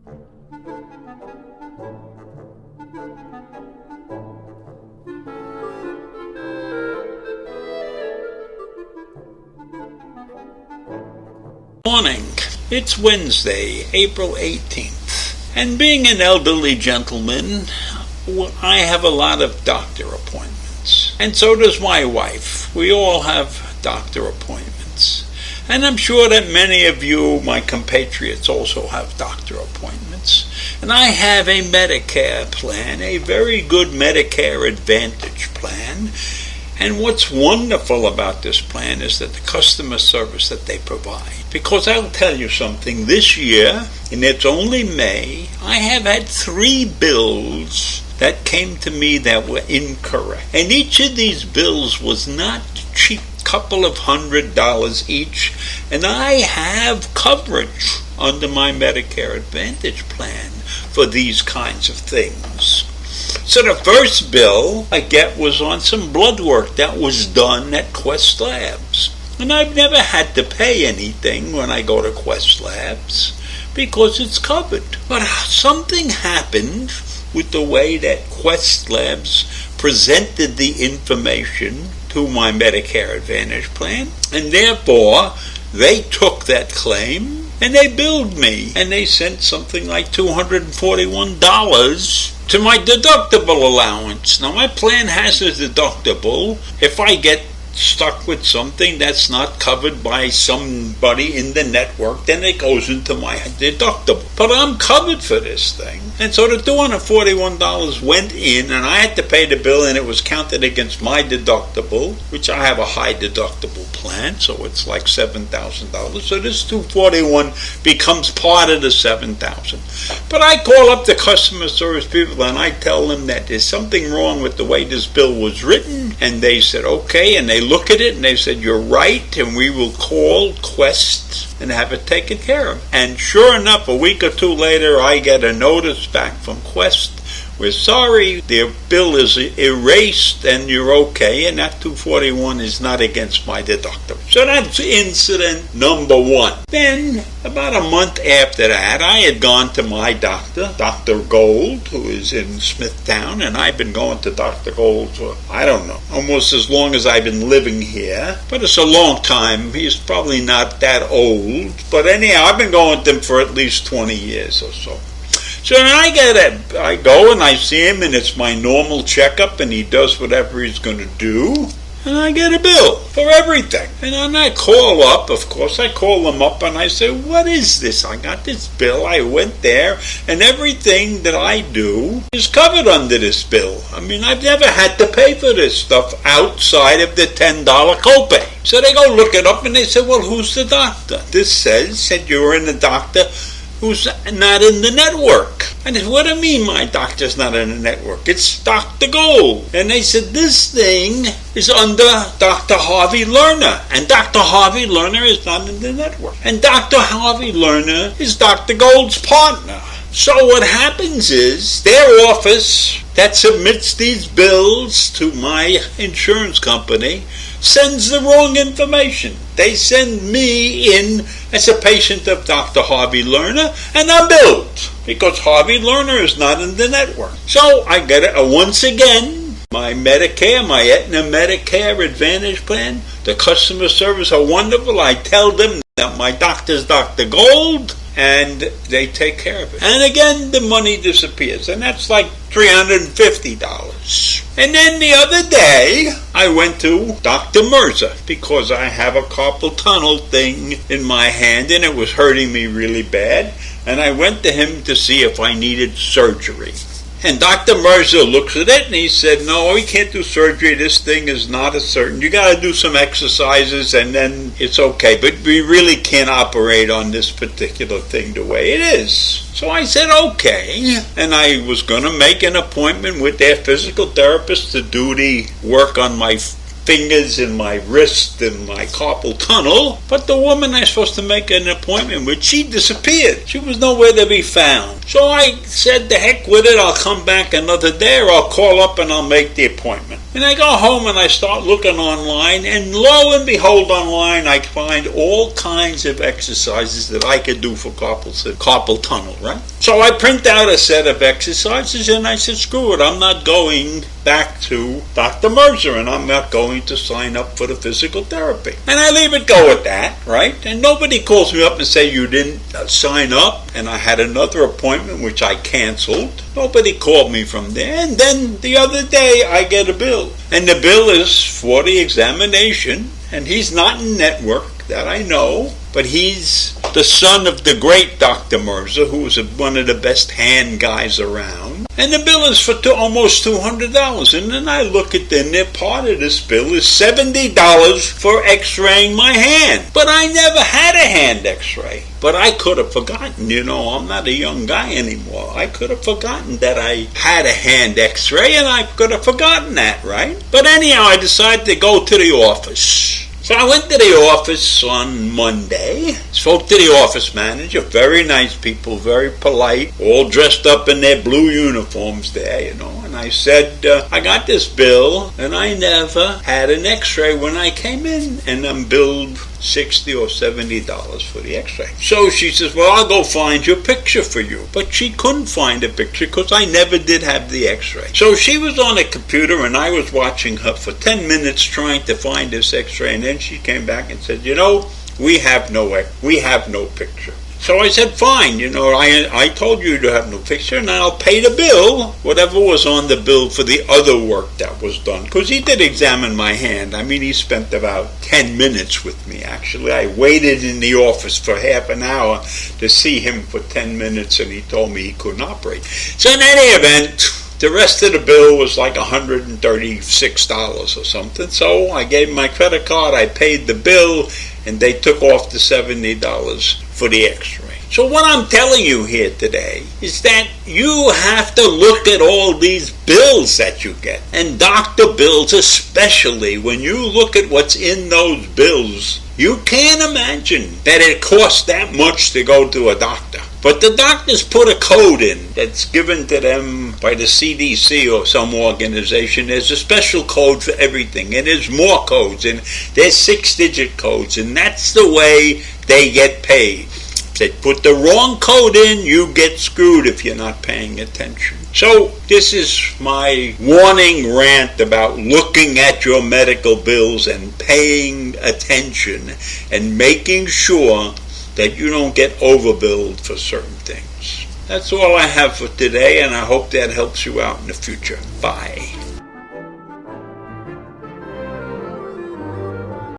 Morning. It's Wednesday, April 18th. And being an elderly gentleman, I have a lot of doctor appointments. And so does my wife. We all have doctor appointments. And I'm sure that many of you, my compatriots, also have doctor appointments. And I have a Medicare plan, a very good Medicare Advantage plan. And what's wonderful about this plan is that the customer service that they provide. Because I'll tell you something, this year, and it's only May, I have had 3 bills that came to me that were incorrect. And each of these bills was not cheap, couple of $100 each. And I have coverage under my Medicare Advantage plan for these kinds of things. So the first bill I get was on some blood work that was done at Quest Labs. And I've never had to pay anything when I go to Quest Labs because it's covered. But something happened with the way that Quest Labs presented the information to my Medicare Advantage plan. And therefore, they took that claim and they billed me. And they sent something like $241 to my deductible allowance. Now, my plan has a deductible. If I get stuck with something that's not covered by somebody in the network, then it goes into my deductible. But I'm covered for this thing. And so the $241 went in, and I had to pay the bill, and it was counted against my deductible, which I have a high deductible plan, so it's like $7,000. So this $241 becomes part of the $7,000. But I call up the customer service people, and I tell them that there's something wrong with the way this bill was written, and they said, okay, and they look at it and they said, you're right, and we will call Quest and have it taken care of. And sure enough, a week or 2 later, I get a notice back from Quest. We're sorry, their bill is erased and you're okay, and that $241 is not against my deductible. So that's incident number 1. Then, about a month after that, I had gone to my doctor, Dr. Gold, who is in Smithtown, and I've been going to Dr. Gold for, I don't know, almost as long as I've been living here. But it's a long time. He's probably not that old. But anyhow, I've been going to him for at least 20 years or so. So then I go and I see him, and it's my normal checkup, and he does whatever he's going to do, and I get a bill for everything. And then I call up, of course, I call them up, and I say, what is this? I got this bill, I went there, and everything that I do is covered under this bill. I mean, I've never had to pay for this stuff outside of the $10 copay. So they go look it up, and they say, well, who's the doctor? This says that you're in a doctor who's not in the network. And I said, what do you mean my doctor's not in the network? It's Dr. Gold. And they said, this thing is under Dr. Harvey Lerner. And Dr. Harvey Lerner is not in the network. And Dr. Harvey Lerner is Dr. Gold's partner. So what happens is their office that submits these bills to my insurance company sends the wrong information. They send me in as a patient of Dr. Harvey Lerner, and I'm billed because Harvey Lerner is not in the network. So I get it once again. My Medicare, my Aetna Medicare Advantage plan, the customer service are wonderful. I tell them that my doctor's Dr. Gold, and they take care of it. And again, the money disappears, and that's like $350. And then the other day, I went to Dr. Mirza because I have a carpal tunnel thing in my hand, and it was hurting me really bad. And I went to him to see if I needed surgery. And Dr. Mirza looks at it and he said, no, we can't do surgery. This thing is not a certain. You got to do some exercises and then it's okay. But we really can't operate on this particular thing the way it is. So I said, okay. And I was going to make an appointment with their physical therapist to do the work on my fingers and my wrist and my carpal tunnel. But the woman I'm supposed to make an appointment with, she disappeared. She was nowhere to be found. So I said, the heck with it, I'll come back another day, or I'll call up and I'll make the appointment. And I go home and I start looking online, and lo and behold, online I find all kinds of exercises that I could do for carpal tunnel, right? So I print out a set of exercises and I said, screw it, I'm not going back to Dr. Mercer, and I'm not going to sign up for the physical therapy. And I leave it go at that, right? And nobody calls me up and say you didn't sign up, and I had another appointment which I canceled. Nobody called me from there. And then the other day I get a bill, and the bill is for the examination, and he's not in network that I know, but he's the son of the great Dr. Mercer, who was one of the best hand guys around. And the bill is for almost $200. And then I look at part of this bill is $70 for x-raying my hand. But I never had a hand x-ray. But I could have forgotten, I'm not a young guy anymore. I could have forgotten that I had a hand x-ray, and I could have forgotten that, right? But anyhow, I decided to go to the office. So I went to the office on Monday, spoke to the office manager, very nice people, very polite, all dressed up in their blue uniforms there, and I said, I got this bill, and I never had an x-ray when I came in, and I'm billed $60 or $70 for the x-ray. So she says, well, I'll go find your picture for you. But she couldn't find a picture because I never did have the x-ray. So she was on a computer and I was watching her for 10 minutes trying to find this x-ray, and then she came back and said, we have no picture. So I said, fine, I told you to have no picture, and I'll pay the bill, whatever was on the bill for the other work that was done. Because he did examine my hand. I mean, he spent about 10 minutes with me, actually. I waited in the office for half an hour to see him for 10 minutes, and he told me he couldn't operate. So in any event, the rest of the bill was like $136 or something. So I gave him my credit card, I paid the bill, and they took off the $70 for the x-ray. So what I'm telling you here today is that you have to look at all these bills that you get, and doctor bills especially. When you look at what's in those bills, you can't imagine that it costs that much to go to a doctor. But the doctors put a code in that's given to them by the CDC or some organization. There's a special code for everything, and there's more codes, and there's 6-digit codes, and that's the way they get paid. If they put the wrong code in, you get screwed if you're not paying attention. So this is my warning rant about looking at your medical bills and paying attention and making sure that you don't get overbilled for certain things. That's all I have for today, and I hope that helps you out in the future. Bye.